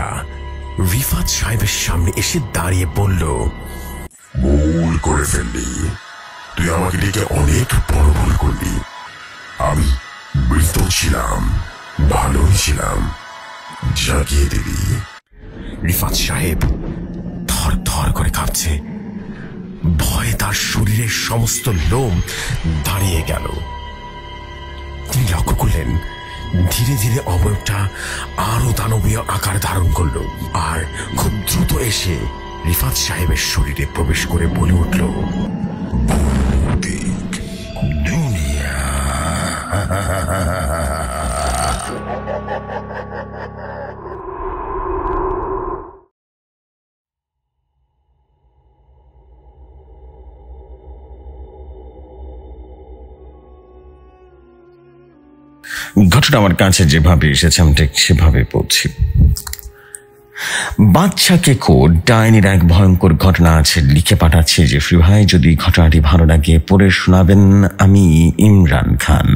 মহিলা রিফাত সাহেবের সামনে এসে দাঁড়িয়ে বলল, ভুল করে ফেললি, তুই আমাকে ডেকে অনেক বড় ভুল করলি। আমি মৃত ছিলাম, ভালোই ছিলাম, জাগিয়ে দিলি। রিফাত সাহেব থর থর করে কাঁপছে, ভয়ে তার শরীরের সমস্ত লোম দাঁড়িয়ে গেল। তিনি লক্ষ্য করলেন ধীরে ধীরে অবয়বটা আরো দানবীয় আকার ধারণ করল, আর খুব দ্রুত এসে রিফাত সাহেবের শরীরে প্রবেশ করে বলে উঠল, ভৌতিক দুনিয়া। ঘটনা আমার কাছে যেভাবে এসেছে আমি ঠিক সেভাবে বলছি। বাচ্চা কেকো ডাইনির এক ভয়ঙ্কর ঘটনা আছে লিখে পাঠাচ্ছে যে ভাই যদি ঘটনাটি ভালো লাগে পড়ে শোনাবেন। আমি ইমরান খান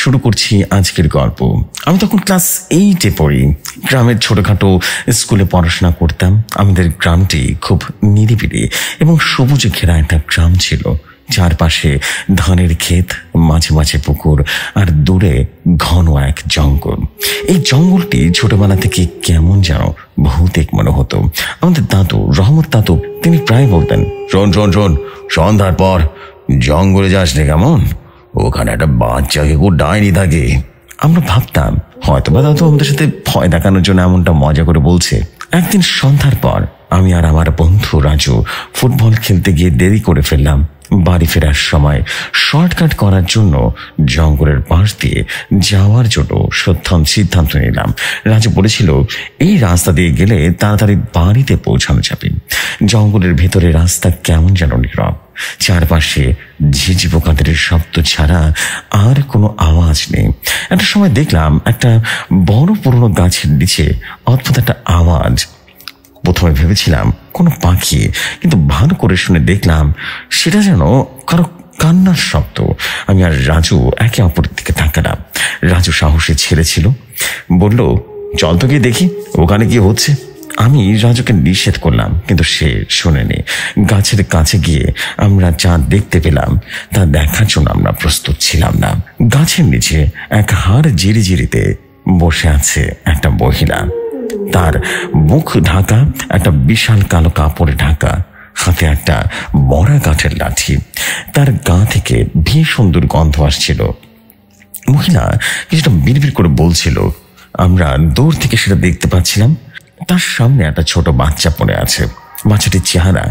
শুরু করছি আজকের গল্প। আমি তখন ক্লাস 8-এ পড়ি। গ্রামের ছোটখাটো স্কুলে পড়াশোনা করতাম। আমাদের গ্রামটি খুব নিরিবিলি এবং সবুজে ঘেরা একটা গ্রাম ছিল। চারপাশে ধানের ক্ষেত, মাঝে মাঝে পুকুর, আর দূরে ঘন এক জঙ্গল। এই জঙ্গলটি ছোটবেলা থেকে কেমন যেন ভৌতিক মনে হতো। আমাদের দাদু, রহমত দাদু, তিনি প্রায় বলতেন, শোন শোন শোন, সন্ধ্যার পর জঙ্গলে যাস রে, কেমন, ওখানে একটা বাচ্চাকে খুব ডাইনি থাকে। আমরা ভাবতাম হয়তো বা দাদু আমাদের সাথে ভয় দেখানোর জন্য এমনটা মজা করে বলছে। একদিন সন্ধ্যার পর আমি আর আমার বন্ধু রাজু ফুটবল খেলতে গিয়ে দেরি করে ফেললাম। বাড়ি ফেরার সময় শর্টকাট করার জন্য জঙ্গলের পাশ দিয়ে যাওয়ার জন্য সিদ্ধান্ত নিলাম। রাজু বলেছিল এই রাস্তা দিয়ে গেলে তাড়াতাড়ি বাড়িতে পৌঁছানো যাবে। জঙ্গলের ভেতরে রাস্তা কেমন যেন নীরব, চারপাশে ঝিঝি পোকাদের শব্দ ছাড়া আর কোনো আওয়াজ নেই। একটা সময় দেখলাম একটা বড় পুরনো গাছের নিচে অদ্ভুত একটা আওয়াজ। প্রথমে ভেবেছিলাম কোনো পাখি, কিন্তু ভালো করে শুনে দেখলাম সেটা যেন কারো কান্নার শব্দ। আমি আর রাজু একে অপরের দিকে তাকালাম। রাজু সাহসী ছেলে ছিল, বলল, চল তো গিয়ে দেখি ওখানে কি হচ্ছে। আমি রাজুকে নিষেধ করলাম, কিন্তু সে শোনেনি। গাছের কাছে গিয়ে আমরা যা দেখতে পেলাম তা দেখার জন্য আমরা প্রস্তুত ছিলাম না। গাছের নিচে এক হাড় জিরিজিরিতে বসে আছে একটা মহিলা। তার মুখ ঢাকা, একটা বিশাল কালো কাপড়ে ঢাকা, হাতে একটা বড়া কাঠের লাঠি। তার গা থেকে ভীষণ দুর্গন্ধ আসছিল। মহিলা কিছুটা বিড়বিড় করে বলছিল। আমরা দূর থেকে সেটা দেখতে পাচ্ছিলাম। তার সামনে একটা ছোট বাচ্চা পড়ে আছে। বাচ্চাটির চেহারা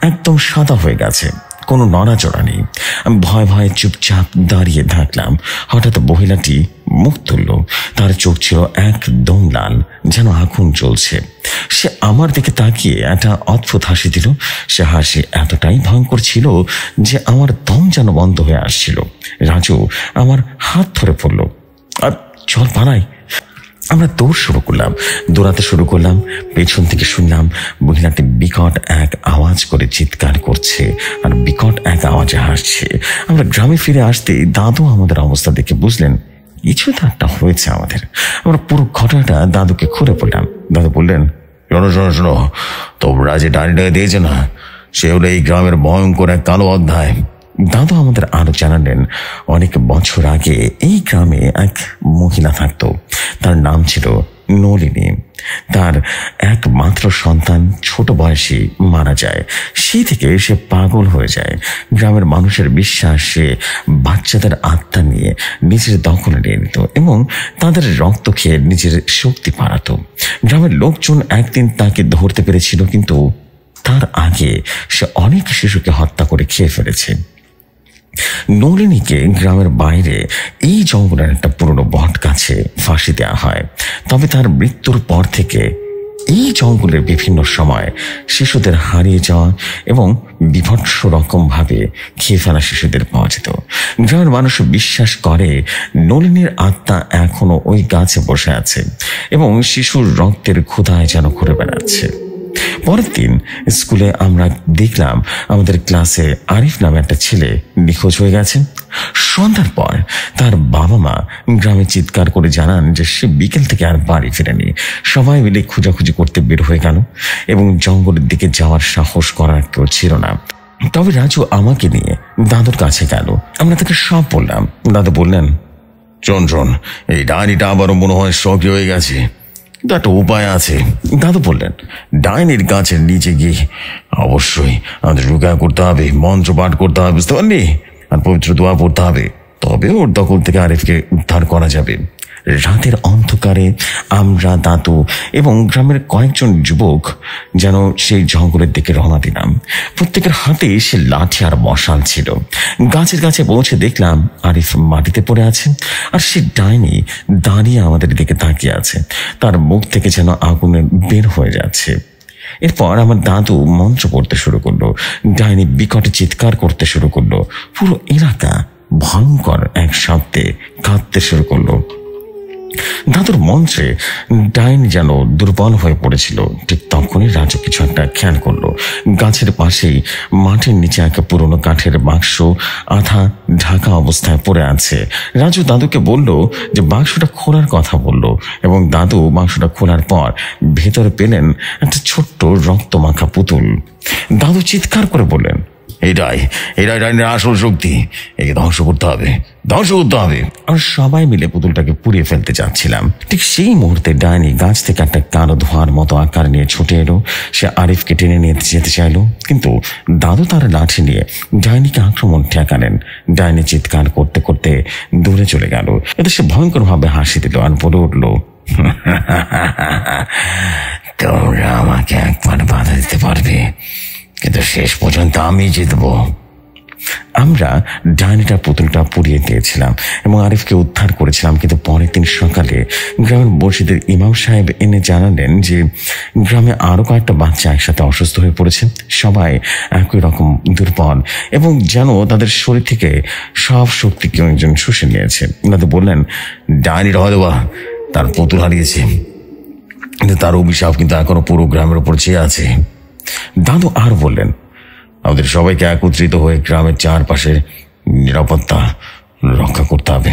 একদম সাদা হয়ে গেছে, কোনো নড়াচড়া নেই। আমি ভয়ে ভয়ে চুপচাপ দাঁড়িয়ে থাকলাম। হঠাৎ মহিলাটি মুখ তুলল। তার চোখ ছিল একদম লাল, যেন আগুন জ্বলছে। সে আমার দিকে তাকিয়ে একটা অদ্ভুত হাসি দিল। সে হাসি এতটাই ভয়ঙ্কর ছিল যে আমার দম যেন বন্ধ হয়ে আসছিল। রাজু আমার হাত ধরে পড়ল, আর চল পালাই। আমরা দৌড়াতে শুরু করলাম। পেছন থেকে শুনলাম মহিলাটি বিকট এক আওয়াজ করে চিৎকার করছে আর বিকট এক আওয়াজে হাসছে। আমরা গ্রামে ফিরে আসতে দাদু আমাদের অবস্থা দেখে বুঝলেন কিছু তো একটা হয়েছে আমাদের। আমরা পুরো ঘটনাটা দাদুকে খুলে পড়লাম। দাদু বললেন, শোনো শোনো শোনো, তোমরা যে ডাইনিটাকে দিয়েছে না, সে হলো এই গ্রামের ভয়ঙ্কর এক কালো অধ্যায়। দাদু আমাদের আরো জানালেন অনেক বছর আগে এই গ্রামে এক মহিলা থাকতো। তার নাম ছিল নলিনী। তার একমাত্র সন্তান ছোট বয়সে মারা যায়। সেই থেকে সে পাগল হয়ে যায়। গ্রামের মানুষের বিশ্বাস সে বাচ্চাদের আত্মা নিয়ে নিজের দখলে নিয়ে নিত এবং তাদের রক্ত খেয়ে নিজের শক্তি বাড়াতো। গ্রামের লোকজন একদিন তাকে ধরতে পেরেছিল, কিন্তু তার আগে সে অনেক শিশুকে হত্যা করে খেয়ে ফেলেছে। নলিনীকে গ্রামের বাইরে এই জঙ্গলের একটা পুরনো বট গাছে ফাঁসি দেওয়া হয়। তবে তার মৃত্যুর পর থেকে এই জঙ্গলের বিভিন্ন সময় শিশুদের হারিয়ে যাওয়া এবং বিভৎস রকম ভাবে খেয়ে ফেলা শিশুদের পাওয়া যেত। গ্রামের মানুষ বিশ্বাস করে নলিনীর আত্মা এখনো ওই গাছে বসে আছে এবং শিশুর রক্তের ক্ষুধায় যেন ঘুরে বেড়াচ্ছে। পরের দিন স্কুলে আমরা দেখলাম আমাদের ক্লাসে আরিফ নামে একটা ছেলে নিখোঁজ হয়ে গেছে। সন্ধ্যার পর তার বাবা মা গ্রামে চিৎকার করে জানান যে সে বিকেল থেকে আর বাড়ি ফেরেনি। সবাই মিলে খোঁজাখুঁজি করতে বের হয়ে গেল এবং জঙ্গলের দিকে যাওয়ার সাহস করার কেউ ছিল না। তবে রাজু আমাকে নিয়ে দাদুর কাছে গেল। আমরা তাকে সব বললাম। দাদু বললেন, চন্দ্রন, এই ডাইনিটা আবারও মনে হয় সক্রিয় হয়ে গেছে, কিন্তু একটা উপায় আছে। দাদু বললেন, ডাইনির গাছের নিচে গিয়ে অবশ্যই আমাদের রুকা করতে হবে, মন্ত্র পাঠ করতে হবে, বুঝতে পারলি, আর পবিত্র দোয়া পড়তে হবে, তবে ওর দখল থেকে আরিফকে উদ্ধার করা যাবে। রাতের অন্ধকারে আমরা, দাদু এবং গ্রামের কয়েকজন যুবক যেন সেই জঙ্গলের দিকে রওনা দিলাম। প্রত্যেকের হাতে সে লাঠি আর মশাল ছিল। গাছের কাছে পৌঁছে দেখলাম আরিফ মাটিতে পড়ে আছে, আর সে ডাইনি দাঁড়িয়ে আমাদের দিকে তাকিয়ে আছে। তার মুখ থেকে যেন আগুনে বের হয়ে যাচ্ছে। এরপর আমার দাদু মন্ত্র পড়তে শুরু করলো। ডাইনি বিকট চিৎকার করতে শুরু করলো। পুরো এলাকা ভয়ঙ্কর এক শব্দে কাঁদতে শুরু করলো। দাদুর মন্ত্রে ডাইনি যেন দুর্বল হয়ে পড়েছিল। ঠিক তখনই রাজু কিছু একটা খেয়াল করলো। গাছের পাশেই মাটির নিচে একটা পুরনো কাঠের বাক্স আধা ঢাকা অবস্থায় পড়ে আছে। রাজু দাদুকে বলল যে বাক্সটা খোলার কথা বলল, এবং দাদু বাক্সটা খোলার পর ভেতরে পেলেন একটা ছোট্ট রক্তমাখা পুতুল। দাদু চিৎকার করে বললেন, এটাই ডাইনির আসল শক্তি, একে ধ্বংস করতে হবে। আর সবাই মিলে পুতুলটাকে পুড়িয়ে ফেলতে যাচ্ছিলাম। ঠিক সেই মুহূর্তে ডাইনি গাছ থেকে একটা কালো ধোঁয়ার মতো আকার নিয়ে ছুটে এলো। সে আরিফকে টেনে নিয়ে যেতে চাইলো, কিন্তু দাদু তার লাঠি নিয়ে ডাইনিকে আক্রমণ ঠেকালেন। ডাইনি চিৎকার করতে করতে দূরে চলে গেল। এতে সে ভয়ঙ্কর ভাবে হাসি দিল আর বলে উঠল, তোমরা আমাকে একবার বাধা দিতে পারবে, কিন্তু শেষ পর্যন্ত আমি জিতবো। আমরা ডাইনিটার পুতুলটা পুড়িয়ে দিয়েছিলাম এবং আরিফকে উদ্ধার করেছিলাম। কিন্তু পরের দিন সকালে গ্রামের মসজিদের ইমাম সাহেব এনে জানালেন যে গ্রামে আরো কয়েকটা বাচ্চা একসাথে অসুস্থ হয়ে পড়েছে। সবাই একই রকম দুর্বল এবং যেন তাদের শরীর থেকে সব শক্তি কেউ একজন শুষে নিয়েছে। ওনাদের বললেন, ডাইনির হয়তো বা তার পুতুল হারিয়েছে, কিন্তু তার অভিশাপ কিন্তু এখনো পুরো গ্রামের উপর চেয়ে আছে। দাদু আর বললেন, আমাদের সবাইকে একত্রিত হয়ে গ্রামের চারপাশে নিরাপত্তা রক্ষা করতে হবে,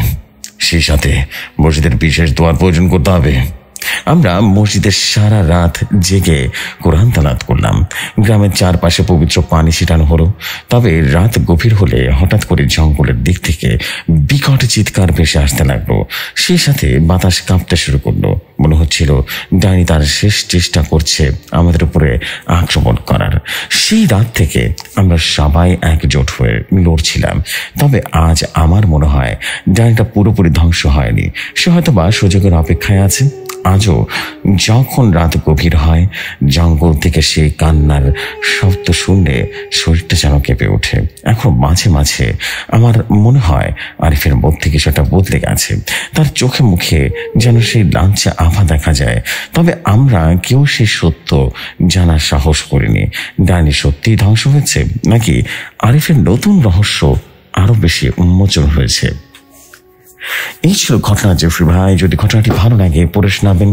সেই সাথে মসজিদের বিশেষ দোয়ার প্রয়োজন করতে হবে। আমরা মসজিদের সারা রাত জেগে কোরআন তেলাওয়াত করলাম। গ্রামের চারপাশে পবিত্র পানি ছিটানো হলো। তবে রাত গভীর হলে হঠাৎ করে জঙ্গলের দিক থেকে বিকট চিৎকার ভেসে আসতে লাগলো। সেই সাথে বাতাস কাঁপতে শুরু করলো। মনে হচ্ছিল ডাইনি তার শেষ চেষ্টা করছে আমাদের উপরে আক্রমণ করার। সেই রাত থেকে আমরা সবাই একজোট হয়ে লড়ছিলাম। তবে আজ আমার মনে হয় ডাইনিটা পুরোপুরি ধ্বংস হয়নি। সে হয়তো বা সুযোগের অপেক্ষায় আছে। আজও যখন রাত গভীর হয়, জঙ্গল থেকে সেই কান্নার শব্দ শুনলে শরীরটা যেন কেঁপে ওঠে। এখন মাঝে মাঝে আমার মনে হয় আরিফের মধ্যে কিছুটা বদলে গেছে। তার চোখে মুখে যেন সেই লাঞ্চে আভা দেখা যায়। তবে আমরা কেউ সেই সত্য জানার সাহস করিনি। ডাইনি সত্যিই ধ্বংস হয়েছে, নাকি আরিফের নতুন রহস্য আরো বেশি উন্মোচন হয়েছে? এই ছিল ঘটনা জেফরি ভাই। যদি ঘটনাটি ভালো লাগে পড়ে শোনাবেন।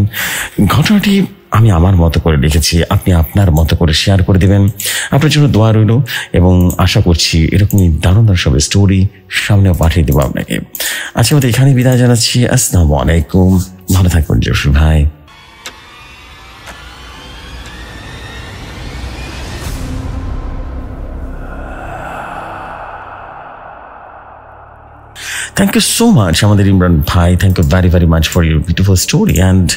ঘটনাটি আমি আমার মতো করে লিখেছি, আপনি আপনার মতো করে শেয়ার করে দেবেন। আপনার জন্য দোয়া রইল এবং আশা করছি এরকমই দারুণ দারুণ সব স্টোরি সামনেও পাঠিয়ে দেবো আপনাকে। আজকে আমাদের এখানে বিদায় জানাচ্ছি। আসসালামু আলাইকুম। ভালো থাকবেন জেফরি ভাই। Thank you so much, আমাদের ইমরান ভাই। Thank you very very much for your beautiful story, and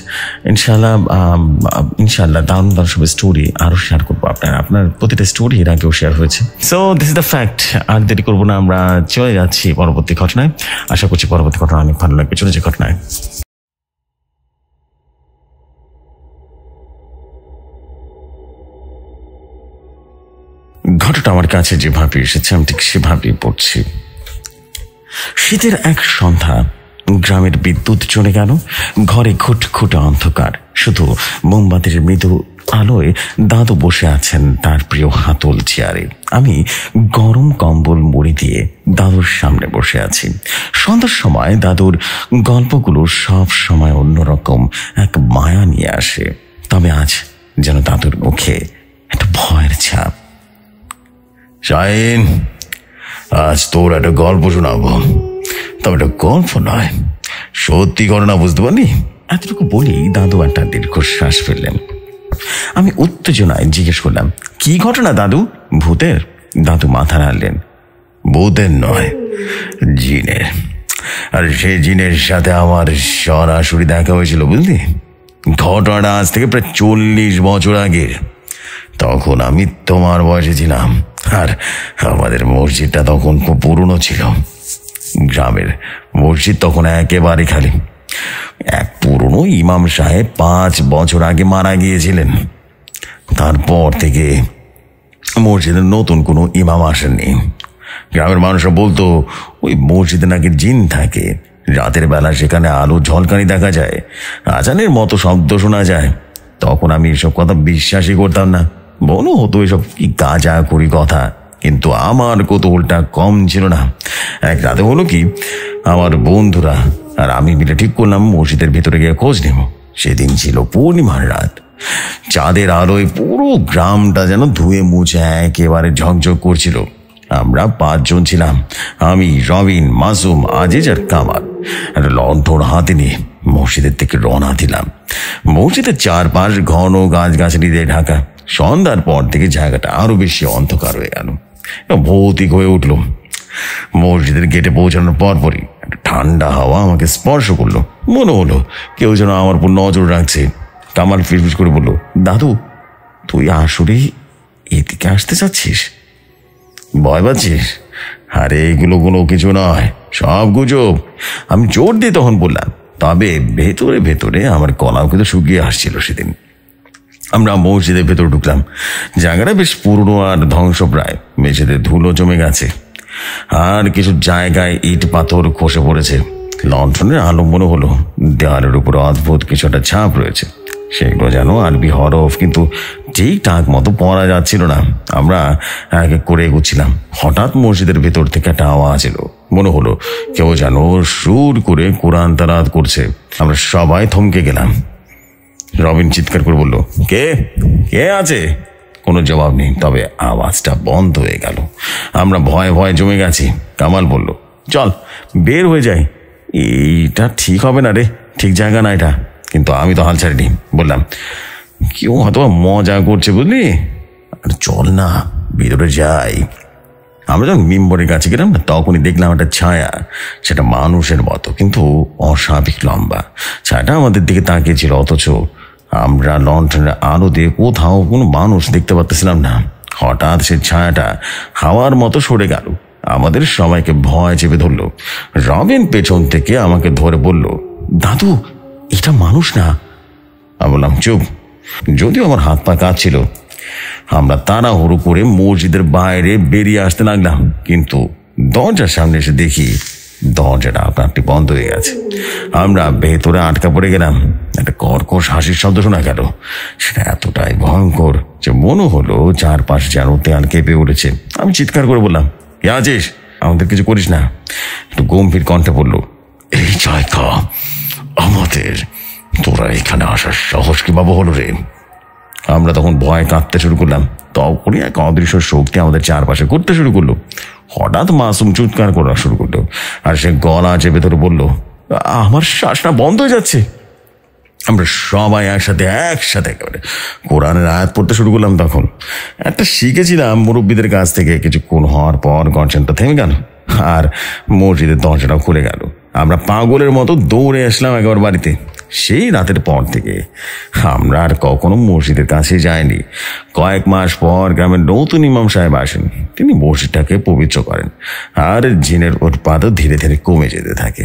ইনশাআল্লাহ দারুণ দারুণ সব স্টোরি আরো শেয়ার করবো আপনার প্রতিটা স্টোরি এর আগেও শেয়ার হয়েছে। So this is the fact. আর দেরি করবো না, আমরা চলে যাচ্ছি পরবর্তী ঘটনায়। আশা করছি পরবর্তী ঘটনা অনেক ভালো লাগবে। চলে যে ঘটনায়, ঘটনাটা আমার কাছে যেভাবে এসেছে আমি ঠিক সেভাবেই পড়ছি। শীতের এক সন্ধ্যা, গ্রামের বিদ্যুৎ চলে গেল। ঘরে খুটখুটে অন্ধকার, শুধু মোমবাতির মৃদু আলোয় দাদু বসে আছেন তার প্রিয় হাতল চেয়ারে। আমি গরম কম্বল মুড়ি দিয়ে দাদুর সামনে বসে আছি। সন্ধ্যার সময় দাদুর গল্পগুলো সব সময় অন্যরকম এক মায়া নিয়ে আসে। তবে আজ যেন দাদুর মুখে একটা ভয়ের ছাপ। শাহিন, আজ তোর একটা গল্প শোনাবো, তবে এটা গল্প নয়, সত্যি ঘটনা, বুঝতে পারলি? এতটুকু বলি দাদু একটা দীর্ঘশ্বাস ফেললেন। আমি উত্তেজনায় জিজ্ঞেস করলাম, কি ঘটনা দাদু? ভূতের? দাদু মাথা নাড়লেন। ভূতের নয়, জিনের। আর সেই জিনের সাথে আমার সরাসরি দেখা হয়েছিল, বুঝলি? ঘটনাটা আজ থেকে প্রায় 40 বছর আগের। তখন আমি তোমার বয়সে ছিলাম, আর আমাদের মসজিদটা তখন খুব পুরনো ছিল। গ্রামের মসজিদ তখন একেবারে খালি। এক পুরনো ইমাম সাহেব 5 বছর আগে মারা গিয়েছিলেন। তারপর থেকে মসজিদে নতুন কোনো ইমাম আসেননি। গ্রামের মানুষরা বলতো ওই মসজিদে নাকি জিন থাকে। রাতের বেলা সেখানে আলো ঝলকানি দেখা যায়, আজানের মতো শব্দ শোনা যায়। তখন আমি এসব কথা বিশ্বাসই করতাম না, মনে হতো এসব কি গাঁজা করি কথা। কিন্তু আমার কৌতূহলটা কম ছিল না। এক রাতে হলো কি, আমার বন্ধুরা আর আমি মিলে ঠিক করলাম মসজিদের ভেতরে গিয়ে খোঁজ নেব। সেদিন ছিল পূর্ণিমার রাত। চাঁদের আলোয় পুরো গ্রামটা যেন ধুয়ে মুছে একেবারে ঝকঝক করছিল। আমরা 5 জন ছিলাম, আমি, রবিন, মাসুম, আজিজ আর কামাল। একটা লণ্ঠন হাতে নিয়ে মসজিদের থেকে রওনা দিলাম। মসজিদের চারপাশ ঘন গাছগাছালি দিয়ে ঢাকা। সন্ধ্যার পর থেকে জায়গাটা আরো বেশি অন্ধকার হয়ে গেল, ভৌতিক হয়ে উঠল। মসজিদের গেটে পৌঁছানোর পরপরই একটা ঠান্ডা হাওয়া আমাকে স্পর্শ করলো। মনে হলো কেউ যেন আমার উপর নজর রাখছে। কামাল ফিসফিস করে বলল, দাদু, তুই আসলেই এদিকে আসতে চাচ্ছিস? ভয় পাচ্ছিস? আরে এগুলো কোনো কিছু নয়, সব গুজব। আমি জোর দিয়ে তখন বললাম। তবে ভেতরে ভেতরে আমার গলাও কিন্তু শুকিয়ে আসছিল সেদিন। আমরা মসজিদের ভেতর ঢুকলাম। জায়গাটা বেশ পুরনো আর ধ্বংসপ্রায়। মেঝেতে ধুলো জমে গেছে, আর কিছু জায়গায় ইট পাথর খসে পড়েছে। লণ্ঠনের আলো মনে হলো দেওয়ালের উপর অদ্ভুত কিছু একটা ছাপ রয়েছে। সেগুলো যেন আরবি হরফ, কিন্তু ঠিকঠাক মতো পড়া যাচ্ছিল না। আমরা এক এক করে এগোচ্ছিলাম। হঠাৎ মসজিদের ভেতর থেকে একটা আওয়াজ এলো। মনে হলো কেউ যেন সুর করে কোরআন তেলাওয়াত করছে। আমরা সবাই থমকে গেলাম। রবিন চিৎকার করে বলল, কে কে আছে? কোনো জবাব নেই, তবে আওয়াজটা বন্ধ হয়ে গেল। আমরা ভয়ে ভয়ে জমে গেছি। কামাল বলল, চল বের হয়ে যাই। এইটা ঠিক হবে না রে, ঠিক জায়গা না এটা। কিন্তু আমি তো হাল ছাড়িনি। বললাম, কেউ হয়তো মজা করছে, বুঝলি? আর চল না, ভিতরে যাই। আমরা যখন মিম্বরের কাছে গেলাম না, তখনই দেখলাম একটা ছায়া। সেটা মানুষের মতো, কিন্তু অস্বাভাবিক লম্বা। ছায়াটা আমাদের দিকে তাকিয়েছিল, অথচ আমরা লণ্ঠনের আলো দিয়ে কোথাও কোনো মানুষ দেখতে পাচ্ছিলাম না। হঠাৎ সে ছায়াটা হাওয়ার মতো সরে গেল। আমাদের সবাইকে ভয় চেপে ধরলো। রবিন পেছন থেকে আমাকে ধরে বলল, দাদু, এটা মানুষ না। আমি বললাম, চুপ। যদিও আমার হাত পা কাঁপছিল। আমরা তাড়াহুড়ো করে মসজিদের বাইরে বেরিয়ে আসতে লাগলাম, কিন্তু দরজার সামনে এসে দেখি দরজাটা আপনারটি বন্ধ হয়ে গেছে। আমরা ভেতরে আটকা পড়ে গেলাম। একটা কর্কশ হাসির শব্দ শোনা গেল। সেটা এতটাই ভয়ঙ্কর যে মনে হলো চারপাশ যেন দেয়াল কেঁপে উঠেছে। আমি চিৎকার করে বললাম, কে আছিস? আমাদের কিছু করিস না। একটু গম্ভীর কণ্ঠে বলল, এই জায়গা আমাদের, তোরা এখানে আসার সাহস কিভাবে হলো রে? আমরা তখন ভয় কাঁপতে শুরু করলাম। তখনই এক অদৃশ্য শক্তি আমাদের চারপাশে করতে শুরু করলো। হঠাৎ মাসুম চিৎকার করা শুরু করলো, আর সে গলা চেপে ধরে বলল, আমার শ্বাসটা বন্ধ হয়ে যাচ্ছে। আমরা সবাই একসাথে একেবারে কোরআনের আয়াত পড়তে শুরু করলাম। তখন একটা শিখেছিলাম মুরব্বীদের কাছ থেকে। কিছুক্ষণ হওয়ার পর গর্জনটা থেমে গেল, আর মসজিদের দরজাটাও খুলে গেল। আমরা পাগলের মতো দৌড়ে আসলাম একবার বাড়িতে। সেই রাতের পর থেকে আমরা আর কখনো মসজিদের কাছে যাইনি। কয়েক মাস পর গ্রামের নতুন ইমাম সাহেব আসেন। তিনি মসজিদটাকে পবিত্র করেন, আর জিনের উৎপাদও ধীরে ধীরে কমে যেতে থাকে।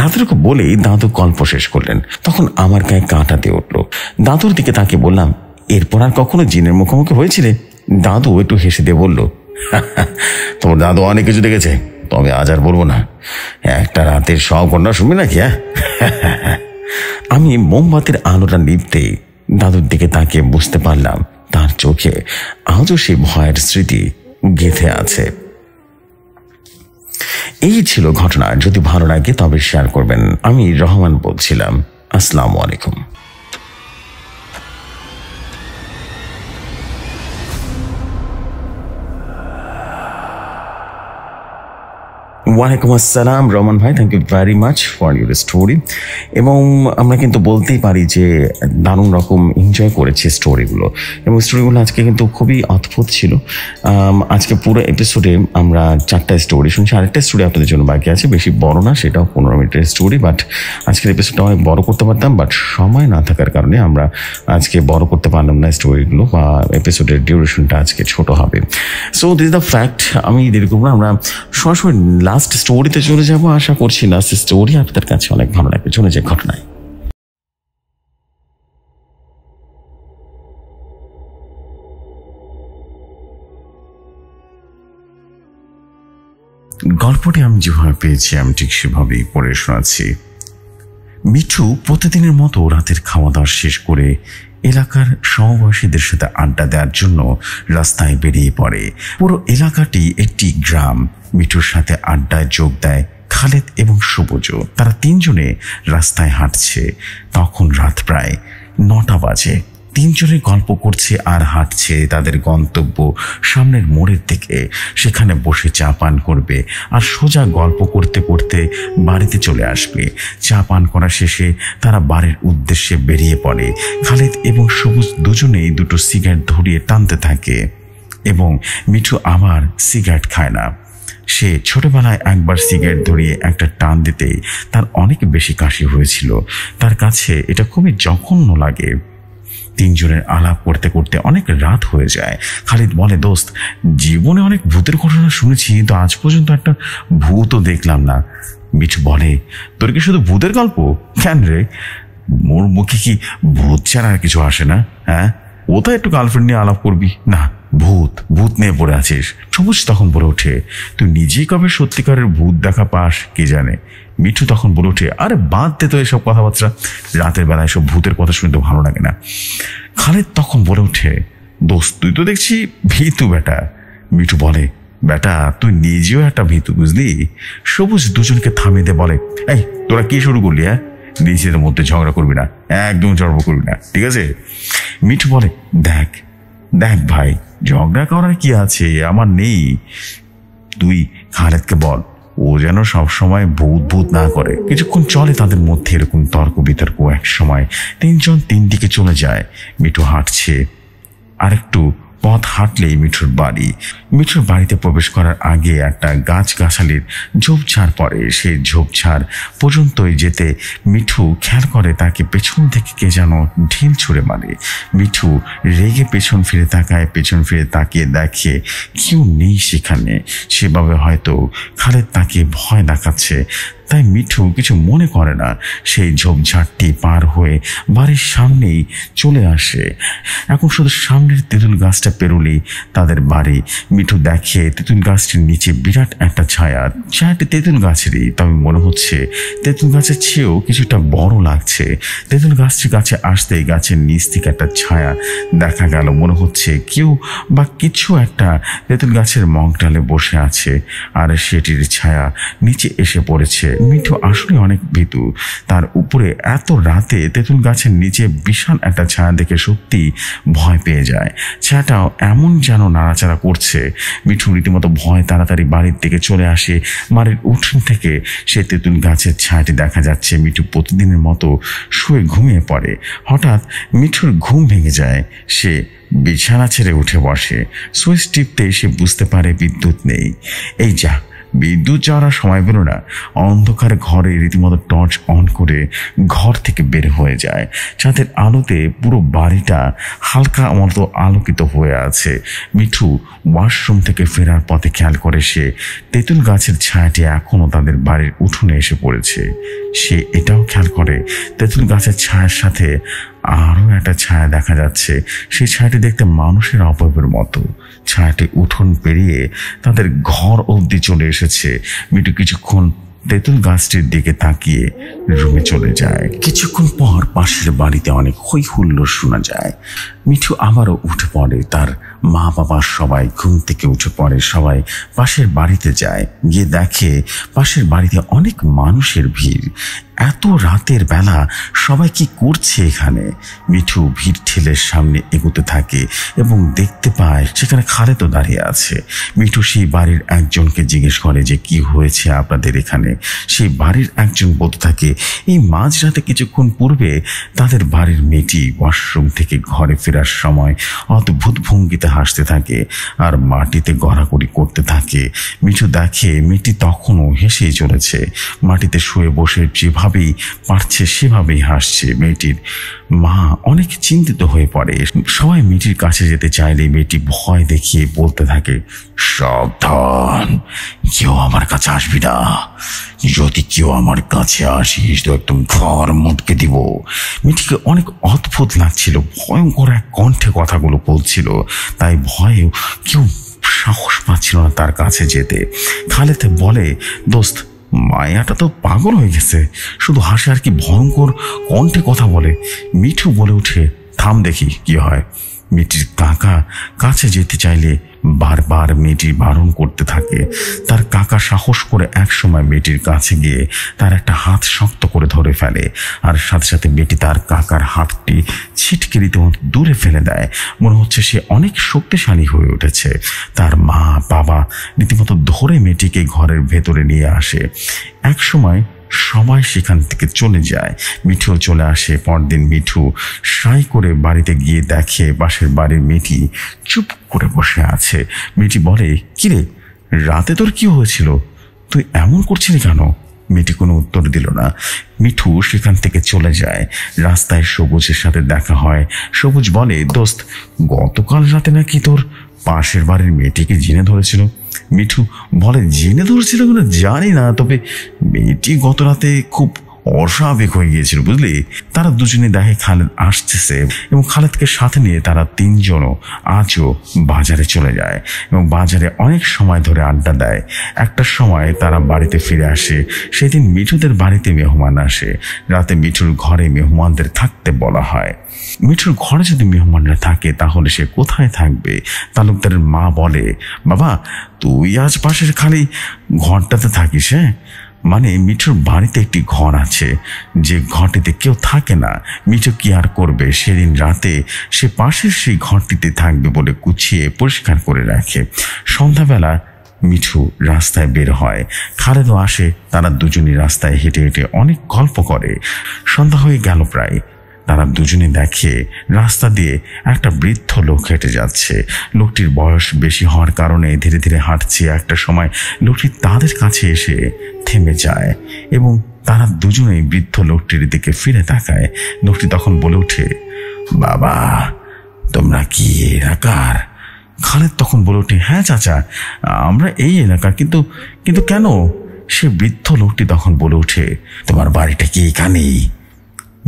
এতটুকু বলেই দাদু গল্প শেষ করলেন। তখন আমার গায়ে কাঁটা দিয়ে উঠলো। দাদুর দিকে তাকে বললাম, এরপর আর কখনো জিনের মুখোমুখি হয়েছিলে? দাদু একটু হেসে দিয়ে বলল, তোমার দাদু অনেক কিছু দেখেছে, তবে আজ আর বলবো না। একটা রাতের সব ঘটনা শুনবি নাকি? আমি মোমবাতির আলোটা নিভতে দাদুর দিকে তাকিয়ে বুঝতে পারলাম তার চোখে আজও সেই ভয়ের স্মৃতি গেঁথে আছে। এই ছিল ঘটনা। যদি ভালো লাগে তবে শেয়ার করবেন। আমি রহমান বলছিলাম। আসসালামু আলাইকুম। ওয়ালাইকুম আসসালাম রহমান ভাই, thank you very much for your story. এবং আমরা কিন্তু বলতেই পারি যে দারুণ রকম এনজয় করেছি স্টোরিগুলো, এবং স্টোরিগুলো আজকে কিন্তু খুবই অদ্ভুত ছিল। আজকে পুরো এপিসোডে আমরা 4টা স্টোরি শুনছি, আরেকটা স্টোরি আপনাদের জন্য বাকি আছে, বেশি বড় না, সেটাও 15 মিনিটের স্টোরি। বাট আজকের এপিসোডটা অনেক বড় করতে পারতাম, বাট সময় না থাকার কারণে আমরা আজকে বড় করতে পারলাম না স্টোরিগুলো, বা এপিসোডের ডিউরেশনটা আজকে ছোট হবে। So this is the fact. আমি দেরি করবো না, আমরা সরাসরি লাস্ট স্টোরিতে চলে যাব। আশা করছি লাস্ট স্টোরি আপনাদের কাছে অনেক ভালো লাগবে। চলে যায় ঘটনায়। গল্পটি আমি যেভাবে পেয়েছি আমি ঠিক সেভাবেই পড়ে শোনাচ্ছি। মিঠু প্রতিদিনের মতো রাতের খাওয়া দাওয়া শেষ করে এলাকার সহবাসীদের সাথে আড্ডা দেওয়ার জন্য রাস্তায় বেরিয়ে পড়ে। পুরো এলাকাটি একটি গ্রাম। মিঠুর সাথে আড্ডায় যোগ দেয় খালেদ এবং সবুজও। তারা 3 জনে রাস্তায় হাঁটছে। তখন রাত প্রায় 9টা বাজে। 3 জনে গল্প করছে আর হাঁটছে তাদের গন্তব্য সামনের মোড়ের দিকে। সেখানে বসে চা পান করবে আর সোজা গল্প করতে করতে বাড়িতে চলে আসবে। চা পান করা শেষে তারা বাড়ির উদ্দেশ্যে বেরিয়ে পড়ে। খালেদ এবং সবুজ দুজনেই 2টো সিগারেট ধরিয়ে টানতে থাকে, এবং মিঠু আবার সিগারেট খায় না। সে ছোটবেলায় একবার সিগারেট ধরিয়ে একটা টান দিতেই তার অনেক বেশি কাশি হয়েছিল। তার কাছে এটা খুবই জঘন্য লাগে। 3 জনের আলাপ করতে করতে অনেক রাত হয়ে যায়। খালিদ বলে, দোস্ত, জীবনে অনেক ভূতের ঘটনা শুনেছি, কিন্তু আজ পর্যন্ত একটা ভূতও দেখলাম না। মিঠু বলে, তোর কি শুধু ভূতের গল্প? কেন রে, মোর মুখে কি ভূত ছাড়া আর কিছু আসে না? হ্যাঁ, ও তো একটু গার্লফ্রেন্ড নিয়ে আলাপ করবি না, ভূত নিয়ে পড়ে আছিস। সবুজ তখন বলে ওঠে, তুই নিজেই কবে সত্যিকারের ভূত দেখা পাস কে জানে। মিঠু তখন বলে ওঠে, আরে বাদ দে তো এসব কথাবার্তা, রাতের বেলায় সব ভূতের কথা শুনতে ভালো লাগে না। খালেদ তখন বলে ওঠে, দোস্ত, তুই তো দেখছি ভীতু বেটা। মিঠু বলে, বেটা, তুই নিজেও একটা ভীতু, বুঝলি? সবুজ দুজনকে থামিয়ে দিয়ে বলে, এই তোরা কি শুরু করলি? হ্যাঁ, নিজেদের মধ্যে ঝগড়া করবি না, একদম ঝগড়া করবি না, ঠিক আছে? মিঠু বলে, দেখ ভাই, ঝগড়া করার কি আছে, আমার নেই। তুই খালেদকে বল ও যেন সবসময় ভূত না করে। কিছুক্ষণ চলে তাদের মধ্যে এরকম তর্ক বিতর্ক। এক সময় 3 জন 3 দিকে চলে যায়। মিঠু হাঁটছে, আরেকটু পথ হাঁটলেই মিঠুর বাড়ি। মিঠুর বাড়িতে প্রবেশ করার আগে একটা গাছগাছালির ঝোপঝাড় পড়ে। সেই ঝোপঝাড় পর্যন্তই যেতে মিঠু খেয়াল করে তাকে পেছন থেকে কে যেন ঢিল ছুঁড়ে মারে। মিঠু রেগে পেছন ফিরে তাকিয়ে দেখে কেউ নেই সেখানে। সেভাবে হয়তো খালেদ তাকে ভয় দেখাচ্ছে, তাই মিঠু কিছু মনে করে না। সেই ঝোপঝাড়টি পার হয়ে বাড়ির সামনেই চলে আসে। এখন শুধু সামনের তেঁতুল গাছটা পেরোলেই তাদের বাড়ি। মিঠু দেখে তেঁতুল গাছটির নিচে বিরাট একটা ছায়াটি তেঁতুল গাছেরই, তবে মনে হচ্ছে তেঁতুল গাছের চেয়েও কিছুটা বড় লাগছে। তেঁতুল গাছটির কাছে আসতেই গাছের নিচ থেকে একটা ছায়া দেখা গেল। মনে হচ্ছে কেউ বা কিছু একটা তেঁতুল গাছের মগডালে বসে আছে, আর সেটির ছায়া নিচে এসে পড়েছে। মিঠু আসলে অনেক ভীতু। তার উপরে এত রাতে তেঁতুল গাছের নিচে বিশাল একটা ছায়া দেখে সত্যি ভয় পেয়ে যায়। ছায়াটাও এমন যেন নাড়াচাড়া করছে। মিঠু রীতিমতো ভয় তাড়াতাড়ি বাড়ির দিকে চলে আসে। বাড়ির উঠোন থেকে সে তেঁতুল গাছের ছায়াটি দেখা যাচ্ছে। মিঠু প্রতিদিনের মতো শুয়ে ঘুমিয়ে পড়ে। হঠাৎ মিঠুর ঘুম ভেঙে যায়। সে বিছানা ছেড়ে উঠে বসে। সুইচ টিপতে সে বুঝতে পারে বিদ্যুৎ নেই। এই যা, বিদ্যুৎ যাওয়ার সময় পেল না। অন্ধকার ঘরে রীতিমতো টর্চ অন করে ঘর থেকে বের হয়ে যায়। চাঁদের আলোতে পুরো বাড়িটা হালকা মতো আলোকিত হয়ে আছে। মিঠু ওয়াশরুম থেকে ফেরার পথে খেয়াল করে সে তেঁতুল গাছের ছায়াটি এখনো তাদের বাড়ির উঠোনে এসে পড়েছে। সে এটাও খেয়াল করে তেঁতুল গাছের ছায়ার সাথে আরও একটা ছায়া দেখা যাচ্ছে। সেই ছায়াটি দেখতে মানুষের অবয়বের মতো। ছায়াটি উঠোন পেরিয়ে তাদের ঘর অবধি চলে এসেছে। মিঠু কিছুক্ষণ তেঁতুল গাছটির দিকে তাকিয়ে রুমে চলে যায়। কিছুক্ষণ পর পাশের বাড়িতে অনেক হই হুল্লোড় শোনা যায়। মিঠু আবারও উঠে পড়ে। তার মা বাবা সবাই ঘুম থেকে উঠে পড়ে, সবাই পাশের বাড়িতে যায়। গিয়ে দেখে পাশের বাড়িতে অনেক মানুষের ভিড়। এত রাতের বেলা সবাই কি করছে এখানে? মিঠু ভিড় ঠেলে সামনে এগোতে থাকে এবং দেখতে পায় সেখানে খালেদও দাঁড়িয়ে আছে। মিঠু সেই বাড়ির একজনকে জিজ্ঞেস করে যে কি হয়েছে আপনাদের এখানে। সেই বাড়ির একজন বলতে থাকে এই মাঝরাতে কিছুক্ষণ পূর্বে তাদের বাড়ির মেয়েটি ওয়াশরুম থেকে ঘরে ফেরার সময় অদ্ভুত ভঙ্গিতে হাসতে থাকে আর মাটিতে গড়াগড়ি করতে থাকে। মিঠু দেখে মেয়েটি তখনও হেসেই চলেছে, মাটিতে শুয়ে বসে যেভাবেই পারছে সেভাবেই হাসছে। মেয়েটির মা অনেক চিন্তিত হয়ে পড়ে। সবাই মেয়েটির কাছে যেতে চাইলে মেয়েটি ভয় দেখিয়ে বলতে থাকে, সাবধান, কেউ আমার কাছে আসবি না, যদি কেউ আমার কাছে আসিস তো একদম ঘর মুটকে দিব। মেয়েটিকে অনেক অদ্ভুত লাগছিল, ভয়ঙ্কর এক কণ্ঠে কথাগুলো বলছিল, তাই ভয়ে কেউ সাহস পাচ্ছিল না তার কাছে যেতে। খালেদ বলে, দোস্ত, মায়াটা তো পাগল হয়ে গেছে, শুধু হাসে আর কি ভয়ঙ্কর কণ্ঠে কথা বলে। মিঠু বলে উঠে, থাম দেখি কি হয়। মেয়েটির কাকা কাছে যেতে চাইলে বারবার মেয়েটি বারণ করতে থাকে। তার কাকা সাহস করে একসময় মেয়েটির কাছে গিয়ে তার একটা হাত শক্ত করে ধরে ফেলে আর সাথে সাথে মেয়েটি তার কাকার হাতটি ছিটকে রীতিমতো দূরে ফেলে দেয়। মনে হচ্ছে সে অনেক শক্তিশালী হয়ে উঠেছে। তার মা বাবা রীতিমতো ধরে মেয়েটিকে ঘরের ভেতরে নিয়ে আসে। একসময় সবাই সেখান থেকে চলে যায়, মিঠুও চলে আসে। পরদিন মিঠু সাই করে বাড়িতে গিয়ে দেখে পাশের বাড়ির মেয়েটি চুপ করে বসে আছে। মেয়েটি বলে, কিরে, রাতে তোর কি হয়েছিল? তুই এমন করছিলি কেন? মেয়েটি কোনো উত্তর দিল না। মিঠু সেখান থেকে চলে যায়। রাস্তায় সবুজের সাথে দেখা হয়। সবুজ বলে, দোস্ত, গতকাল রাতে নাকি তোর পাশের বাড়ির মেয়েটিকে জেনে ধরেছিল। মিঠু বলে, জেনে ধরেছিল কিনা জানি না, তবে মেয়েটি গত রাতে খুব অস্বাভাবিক হয়ে গিয়েছিল, বুঝলি। তারা দুজনে দেখে খালেদ আসতেছে এবং খালেদকে সাথে নিয়ে তারা তিনজনও আজও বাজারে চলে যায় এবং বাজারে অনেক সময় ধরে আড্ডা দেয়। একটা সময় তারা বাড়িতে ফিরে আসে। সেদিন মিঠুদের বাড়িতে মেহমান আসে। রাতে মিঠুর ঘরে মেহমানদের থাকতে বলা হয়। মিঠুর ঘরে যদি মেহমানরা থাকে তাহলে সে কোথায় থাকবে? তালুকদারের মা বলে, বাবা, তুই আজ পাশের খালি ঘরটাতে থাকিস। হ্যাঁ, মানে মিঠুর বাড়িতে একটি ঘর আছে, যে ঘরটিতে কেউ থাকে না। মিঠু কি আর করবে? সেদিন রাতে সে পাশের সেই ঘরটিতে থাকবে বলে গুছিয়ে পরিষ্কার করে রাখে। সন্ধ্যাবেলা মিঠু রাস্তায় বের হয়। খালেদও আসে। তারা দুজনই রাস্তায় হেঁটে হেঁটে অনেক গল্প করে। সন্ধ্যা হয়ে গেল প্রায়। তারা দুজনে দেখে রাস্তা দিয়ে একটা বৃদ্ধ লোক হেঁটে যাচ্ছে। লোকটির বয়স বেশি হওয়ার কারণে ধীরে ধীরে হাঁটছে। একটা সময় লোকটি তাদের কাছে এসে থেমে যায় এবং তারা দুজনেই বৃদ্ধ লোকটির দিকে ফিরে তাকায়। লোকটি তখন বলে ওঠে, বাবা, তোমরা কি এলাকার? খালেদ তখন বলে ওঠে, হ্যাঁ চাচা, আমরা এই এলাকার। কিন্তু কিন্তু কেন? সে বৃদ্ধ লোকটি তখন বলে ওঠে, তোমার বাড়িটা কি এখানেই?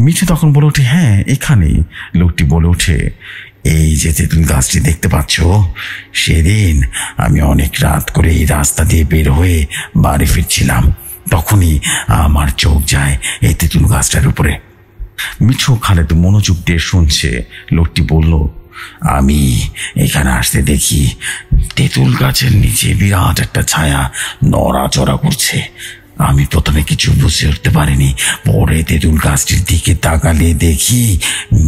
মিঠু তখন বলে ওঠে, হ্যাঁ এখানেই। লোকটি বলে ওঠে, এই যে তেঁতুল গাছটি দেখতে পাচ্ছ, সেদিন আমি অনেক রাত করে এই রাস্তা দিয়ে বের হয়ে বাড়ি ফিরছিলাম, তখনই আমার চোখ যায় এই তেঁতুল গাছটার উপরে। মিঠু খালেদ মনোযোগ দিয়ে শুনছে। লোকটি বলল, আমি এখানে আসতে দেখি তেঁতুল গাছের নিচে বিরাট একটা ছায়া নড়াচড়া করছে। আমি প্রথমে কিছু বুঝে উঠতে পারিনি। পরে তেঁতুল গাছটির দিকে তাকালে দেখি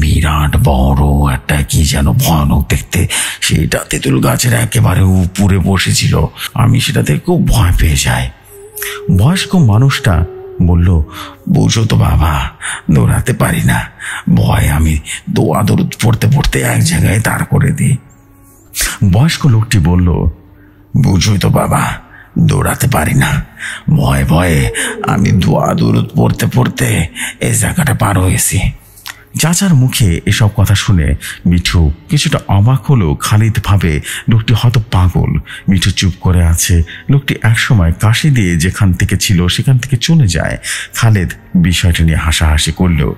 বিরাট বড় একটা কি যেন ভয়ানক দেখতে সেটা তেঁতুল গাছের একেবারে উপরে বসেছিল। আমি সেটাতে খুব ভয় পেয়ে যাই। বয়স্ক মানুষটা বলল, বুঝো তো বাবা, দৌড়াতে পারি না, ভয় আমি দোয়া দরুদ পড়তে পড়তে এক জায়গায় দাঁড় করে দিই। বয়স্ক লোকটি বলল, বুঝোই তো বাবা, দৌড়াতে পারি না, ভয়ে ভয়ে আমি দোয়া দরুদ পড়তে পড়তে এই জায়গাটা পার হয়েছি। চাচার মুখে এসব কথা শুনে মিঠু কিছুটা অবাক হলো। খালিদ ভাবে লোকটি হয়তো পাগল। মিঠু চুপ করে আছে। লোকটি একসময় কাশি দিয়ে যেখান থেকে ছিল সেখান থেকে চলে যায়। খালিদ বিষয়টা নিয়ে হাসাহাসি করলেও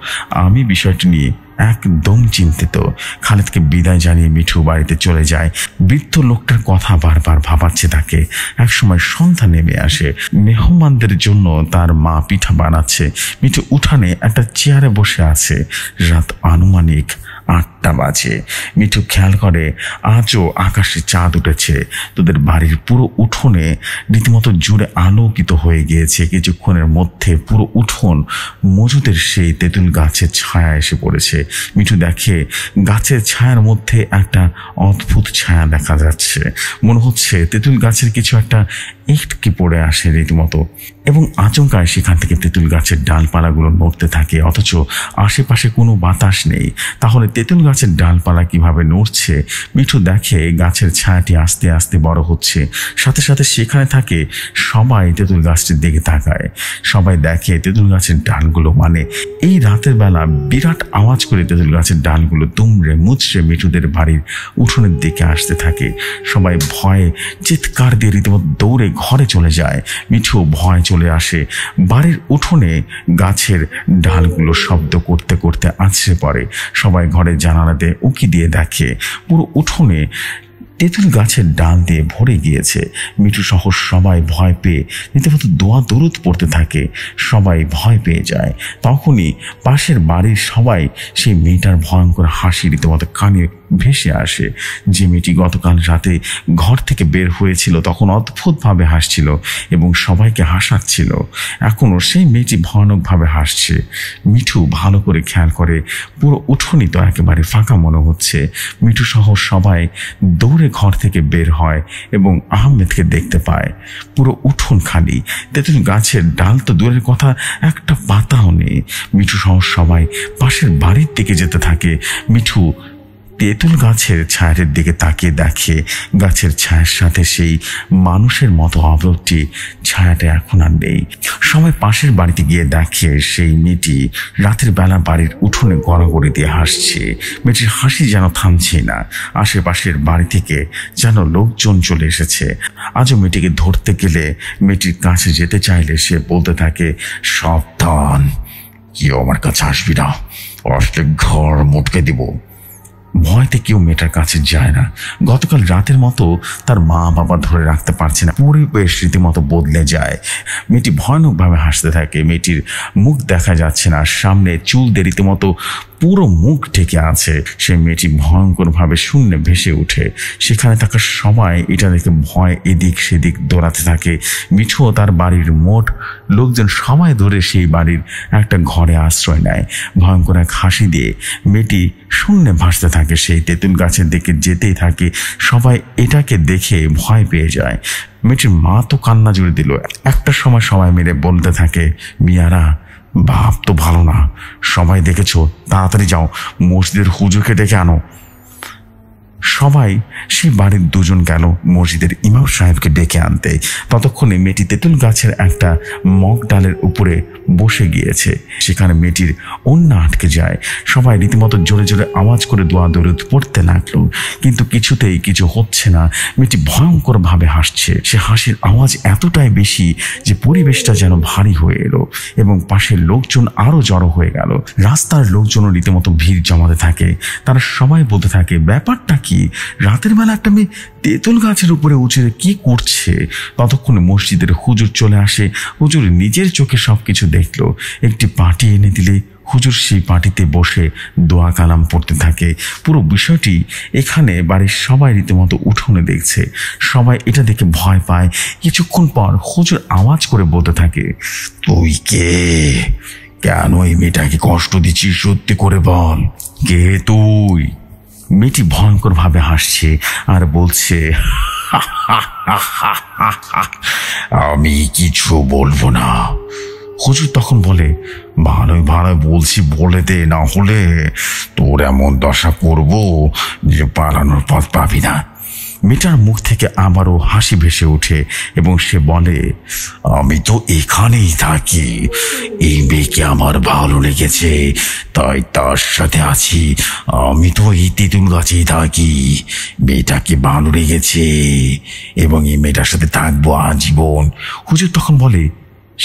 আমি বিষয়টি নিয়ে একদম চিন্তিত। খালিদকে বিদায় জানিয়ে মিঠু বাড়িতে চলে যায়। বৃদ্ধ লোকটার কথা বারবার ভাবাচ্ছে তাকে। একসময় সন্ধ্যা নেমে আসে। মেহমানদের জন্য তার মা পিঠা বানাচ্ছে। মিঠু উঠানে একটা চেয়ারে বসে আছে। রাত আনুমানিক 8টা বাজে। মিঠু খেয়াল করে আজও আকাশে চাঁদ উঠেছে। তোদের বাড়ির পুরো উঠোনে রীতিমতো জুড়ে আলোকিত হয়ে গিয়েছে। কিছুক্ষণের মধ্যে পুরো উঠোন মজুদের সেই তেঁতুল গাছের ছায়া এসে পড়েছে। মিঠু দেখে গাছের ছায়ার মধ্যে একটা অদ্ভুত ছায়া দেখা যাচ্ছে। মনে হচ্ছে তেঁতুল গাছের কিছু একটা একটকি পড়ে আসে রীতিমতো, এবং আচমকায় সেখান থেকে তেঁতুল গাছের ডালপালাগুলো নড়তে থাকে, অথচ আশেপাশে কোনো বাতাস নেই। তাহলে তেঁতুল গাছের ডালপালা কিভাবে নড়ছে? মিঠু দেখে গাছের ছায়াটি আস্তে আস্তে বড় হচ্ছে, সাথে সাথে সেখানে থাকে সবাই তেঁতুল গাছটির দিকে তাকায়। সবাই দেখে তেঁতুল গাছের ডালগুলো, মানে এই রাতের বেলা বিরাট আওয়াজ করে তেঁতুল গাছের ডালগুলো দুমড়ে মুচড়ে মিঠুদের বাড়ির উঠোনের দিকে আসতে থাকে। সবাই ভয়ে চিৎকার দিয়ে রীতিমতো দৌড়ে ঘরে চলে যায়। মিঠু ভয় চলে আসে। বাড়ির উঠোনে গাছের ডালগুলো শব্দ করতে করতে আছড়ে পড়ে। সবাই ঘরের জানালাতে উঁকি দিয়ে দেখে পুরো উঠোনে তেঁতুল গাছের ডাল দিয়ে ভরে গিয়েছে। মিঠু সহ সবাই ভয় পেয়ে রীতিমতো দোয়া দরুদ পড়তে থাকে। সবাই ভয় পেয়ে যায়। তখনই পাশের বাড়ির সবাই সেই মেয়েটার ভয়ঙ্কর হাসি রীতিমতো কানে ভেসে আসে। যে মেয়েটি গতকাল রাতে ঘর থেকে বের হয়েছিল তখন অদ্ভুতভাবে হাসছিল এবং সবাইকে হাসাচ্ছিল, এখনও সেই মেয়েটি ভয়ানকভাবে হাসছে। মিঠু ভালো করে খেয়াল করে পুরো উঠোনই তো একেবারে ফাঁকা মনে হচ্ছে। মিঠু সহ সবাই দৌড়ে ঘর থেকে বের হয় এবং আহমেদকে দেখতে পায়। পুরো উঠোন খালি, তেঁতুল গাছের ডাল তো দূরের কথা, একটা পাতাও নেই। মিঠু সহ সবাই পাশের বাড়ির দিকে যেতে থাকে। মিঠু তেঁতুল গাছের ছায়ার দিকে তাকিয়ে দেখে গাছের ছায়ার সাথে সেই মানুষের মতো অবয়বটি, ছায়াটা এখন আর নেই। সবাই পাশের বাড়িতে গিয়ে দেখে সেই মেয়েটি রাতের বেলা বাড়ির উঠোনে গড়াগড়ি দিয়ে হাসছে। মেয়েটির হাসি যেন থামছে না। আশেপাশের বাড়ি থেকে যেন লোকজন চলে এসেছে। আজও মেয়েটিকে ধরতে গেলে, মেয়েটির কাছে যেতে চাইলে সে বলতে থাকে, সাবধান, কেউ আমার কাছে আসবি না, আসলে ঘর মোটকে দিব। ভয়তে কেউ মেয়েটার কাছে যায় না। গতকাল রাতের মতো তার মা বাবা ধরে রাখতে পারছে না, পরিবেশ রীতিমতো বদলে যায়। মেয়েটি ভয়ানকভাবে হাসতে থাকে। মেয়েটির মুখ দেখা যাচ্ছে না, সামনে চুল দিয়ে রীতিমতো পুরো মুখ ঢেকে আছে। সে মেয়েটি ভয়ঙ্করভাবে শূন্যে ভেসে ওঠে। সেখানে থাকা সবাই এটা দেখে ভয় এদিক সেদিক দৌড়াতে থাকে। মিঠুও তার বাড়ির মোট লোকজন সবাই ধরে সেই বাড়ির একটা ঘরে আশ্রয় নেয়। ভয়ঙ্কর এক হাসি দিয়ে মেয়েটি শূন্যে ভাসতে থাকে, সেই তেঁতুল গাছের দিকে যেতেই থাকে। সবাই এটাকে দেখে ভয় পেয়ে যায়। মেয়েটির মা তো কান্না জুড়ে দিল। একটা সময় সবাই মিলে বলতে থাকে, মিয়ারা, ভাব তো ভালো না, সবাই দেখেছো, তাড়াতাড়ি যাও, মসজিদের হুজুরকে ডেকে আনো। সবাই সেই বাড়ির দুজন গেল মসজিদের ইমাম সাহেবকে ডেকে আনতে। ততক্ষণে মেয়েটি তেঁতুল গাছের একটা মগ ডালের উপরে বসে গিয়েছে। সেখানে মেয়েটির ওন্না আটকে যায়। সবাই রীতিমতো জোরে জোরে আওয়াজ করে দোয়া দরুদ পড়তে লাগলো, কিন্তু কিছুতেই কিছু হচ্ছে না। মেয়েটি ভয়ঙ্করভাবে হাসছে। সে হাসির আওয়াজ এতটাই বেশি যে পরিবেশটা যেন ভারী হয়ে এলো এবং পাশের লোকজন আরো জড়ো হয়ে গেল। রাস্তার লোকজনও রীতিমতো ভিড় জমাতে থাকে। তারা সবাই বলতে থাকে, ব্যাপারটা কি? রাতের বেলা একটা মেয়ে তেঁতুল গাছের উপরে উঠে কি করছে? ততক্ষণে মসজিদের হুজুর চলে আসে। হুজুর নিজের চোখে সবকিছু দেখলো। একটি পাটি এনে দিলে হুজুর সেই পাটিতে বসে দোয়া কালাম পড়তে থাকে। পুরো বিষয়টি এখানে বাড়ির সবাই রীতিমতো উঠোনে দেখছে। সবাই এটা দেখে ভয় পায়। কিছুক্ষণ পর হুজুর আওয়াজ করে বলতে থাকে, তুই কে? কেন এই মেয়েটাকে কষ্ট দিচ্ছিস? সত্যি করে বল, কে তুই? মেয়েটি ভয়ঙ্করভাবে হাসছে আর বলছে, আমি কিছু বলবো না। হুজুর তখন বলে, ভালোই ভালোই বলছি, বলে দে, না হলে তোর এমন দশা করব যে পালানোর পথ পাবি না। মেয়েটার মুখ থেকে আবারও হাসি ভেসে ওঠে এবং সে বলে, আমি তো এখানেই থাকি, এই মেয়েকে আমার ভালো লেগেছে তাই তার সাথে আছি। আমি তো এই তেঁতুল গাছেই থাকি, মেয়েটাকে ভালো লেগেছে এবং এই মেয়েটার সাথে থাকবো আজীবন। হুজুর তখন বলে,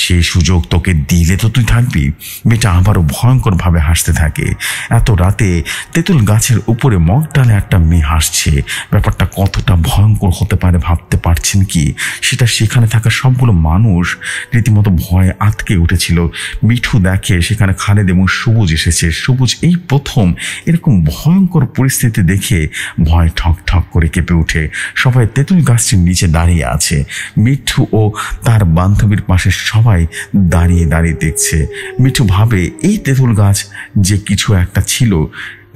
সেই সুযোগ তোকে দিলে তো তুই থাকবি। মেয়েটা আবারও ভয়ঙ্কর ভাবে হাসতে থাকে। এত রাতে তেঁতুল গাছের উপরে মগ ডালে একটা মেয়ে হাসছে, ব্যাপারটা কতটা ভয়ঙ্কর হতে পারে ভাবতে পারছেন কি? সেটা সেখানে থাকা সবগুলো মানুষ রীতিমতো ভয়ে আটকে উঠেছিল। মিঠু দেখে সেখানে খালেদ এবং সবুজ এসেছে। সবুজ এই প্রথম এরকম ভয়ঙ্কর পরিস্থিতি দেখে ভয় ঠক ঠক করে কেঁপে উঠে। সবাই তেঁতুল গাছটির নিচে দাঁড়িয়ে আছে। মিঠু ও তার বান্ধবীর পাশে সবাই দাঁড়িয়ে দাঁড়িয়ে দেখছে। মিঠু ভাবে এই তেঁতুল গাছ যে কিছু একটা ছিল,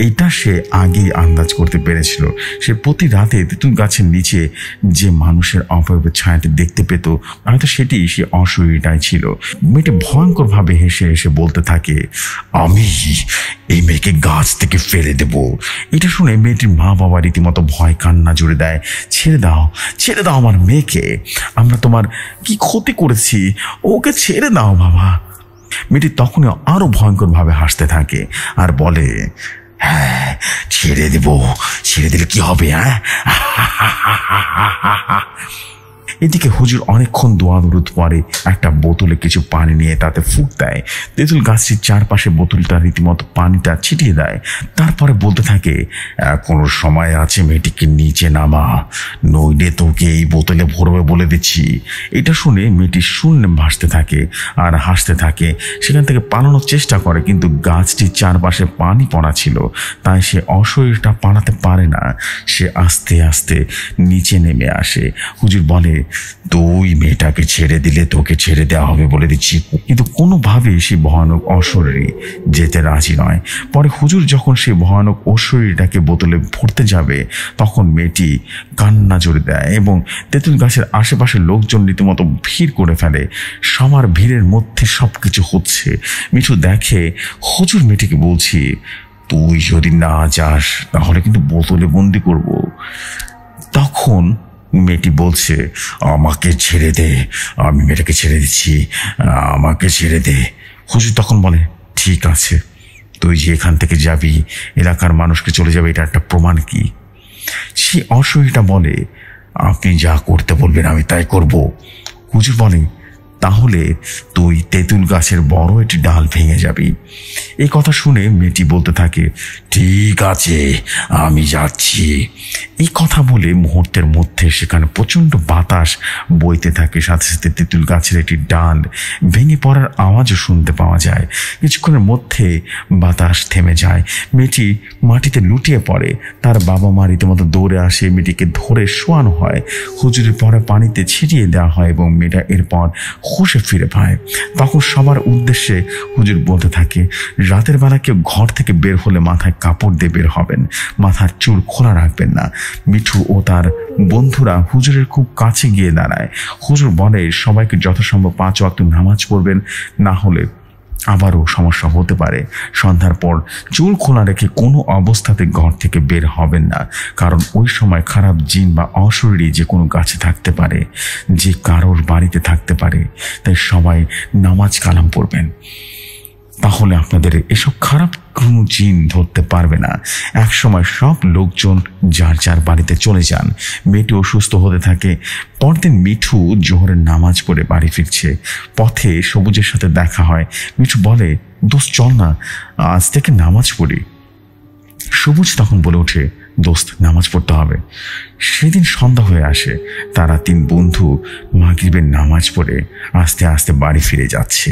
এটা সে আগেই আন্দাজ করতে পেরেছিল। সে প্রতি রাতে তেঁতুল গাছের নিচে যে মানুষের অপূর্বের ছায়াটি দেখতে পেত, হয়তো সেটি সে অশরীরটাই ছিল। মেয়েটি ভয়ঙ্কর ভাবে হেসে হেসে বলতে থাকে, আমি এই মেয়েকে গাছ থেকে ফেলে দেব। এটা শুনে মেয়েটির মা বাবা রীতিমতো ভয় কান্না জুড়ে দেয়। ছেড়ে দাও, ছেড়ে দাও আমার মেয়েকে, আমরা তোমার কি ক্ষতি করেছি, ওকে ছেড়ে দাও বাবা। মেয়েটি তখনই আরো ভয়ঙ্কর ভাবে হাসতে থাকে আর বলে, হ্যাঁ ছেড়ে দেব, ছেড়ে দিলে কি হবে? হ্যাঁ। এদিকে হুজুর অনেকক্ষণ দোয়া দরুদ পরে একটা বোতলে কিছু পানি নিয়ে তাতে ফুঁক দেয়। তেঁতুল গাছটির চারপাশে বোতলটা রীতিমতো পানিটা ছিটিয়ে দেয়। তারপরে বলতে থাকে, এখনো সময় আছে, মেয়েটিকে নিচে নামা, নইলে তোকে এই বোতলে ভরবে বলে দিচ্ছি। এটা শুনে মেয়েটি শূন্যে ভাসতে থাকে আর হাসতে থাকে। সেখান থেকে পালানোর চেষ্টা করে, কিন্তু গাছটির চারপাশে পানি পড়া ছিল, তাই সে অশরীরটা পালাতে পারে না। সে আস্তে আস্তে নিচে নেমে আসে। হুজুর বলে, তুই মেয়েটাকে ছেড়ে দিলে তোকে ছেড়ে দেওয়া হবে বলে দিচ্ছি। কিন্তু কোনোভাবেই সে ভয়ানক অশরীরী যেতে রাজি নয়। পরে হুজুর যখন সে ভয়ানক অশরীরটাকে বোতলে ভরতে যাবে, তখন মেয়েটি কান্না জোরে দেয় এবং তেঁতুল গাছের আশেপাশে লোকজন রীতিমতো ভিড় করে ফেলে। সবার ভিড়ের মধ্যে সবকিছু হচ্ছে। মিঠু দেখে হুজুর মেয়েটিকে বলছি, তুই যদি না যাস তাহলে কিন্তু বোতলে বন্দি করব। তখন মেয়েটি বলছে, আমাকে ছেড়ে দে, আমি মেয়েটাকে ছেড়ে দিচ্ছি, আমাকে ছেড়ে দে। হুজুর তখন বলে, ঠিক আছে, তুই যে এখান থেকে যাবি, এলাকার মানুষকে চলে যাবে, এটা একটা প্রমাণ কি? সে অশরীরটা বলে, আপনি যা করতে বলবেন আমি তাই করব। হুজুর বলে, তাহলে তুই তেঁতুল গাছের বড় একটি ডাল ভেঙে যাবি। এই কথা শুনে মেয়েটি বলতে থাকে, ঠিক আছে আমি যাচ্ছি। এই কথা বলে মুহূর্তের মধ্যে সেখানে প্রচণ্ড বাতাস বইতে থাকে, সাথে সাথে তেঁতুল গাছের একটি ডাল ভেঙে পড়ার আওয়াজও শুনতে পাওয়া যায়। কিছুক্ষণের মধ্যে বাতাস থেমে যায়। মেয়েটি মাটিতে লুটিয়ে পড়ে। তার বাবা মা রীতিমতো দৌড়ে আসে, মেয়েটিকে ধরে শোয়ানো হয়, হুজুরের পরে পানিতে ছিটিয়ে দেওয়া হয় এবং মেয়েটা এরপর হুঁশে ফিরে পায়। তখন সবার উদ্দেশ্যে হুজুর বলতে থাকে, রাতের বেলা কেউ ঘর থেকে বের হলে মাথায় কাপড় দিয়ে বের হবেন, মাথার চুল খোলা রাখবেন না। মিঠু ও তার বন্ধুরা হুজুরের খুব কাছে গিয়ে দাঁড়ায়। হুজুর বলে, সবাইকে যথাসম্ভব 5 ওয়াক্ত নামাজ পড়বেন, না হলে আবারও সমস্যা হতে পারে। সন্ধ্যার পর চুল খোলা রেখে কোনো অবস্থাতে ঘর থেকে বের হবেন না, কারণ ওই সময় খারাপ জিন বা অশরীরী যে কোনো গাছে থাকতে পারে, যে কারোর বাড়িতে থাকতে পারে। তাই সবাই নামাজ কালাম পড়বেন, তাহলে আপনাদের এসব খারাপ কোনো জিন ধরতে পারবে না। এক সময় সব লোকজন যার যার বাড়িতে চলে যান। মেয়েটি অসুস্থ হতে থাকে। পরদিন মিঠু জোহরের নামাজ পড়ে বাড়ি ফিরছে। পথে সবুজের সাথে দেখা হয়। মিঠু বলে, দোস্ত চল না, আজ থেকে নামাজ পড়ি। সবুজ তখন বলে ওঠে, দোস্ত নামাজ পড়তে হবে। সেদিন সন্ধ্যা হয়ে আসে। তারা 3 বন্ধু মাগরিবের নামাজ পড়ে আস্তে আস্তে বাড়ি ফিরে যাচ্ছে।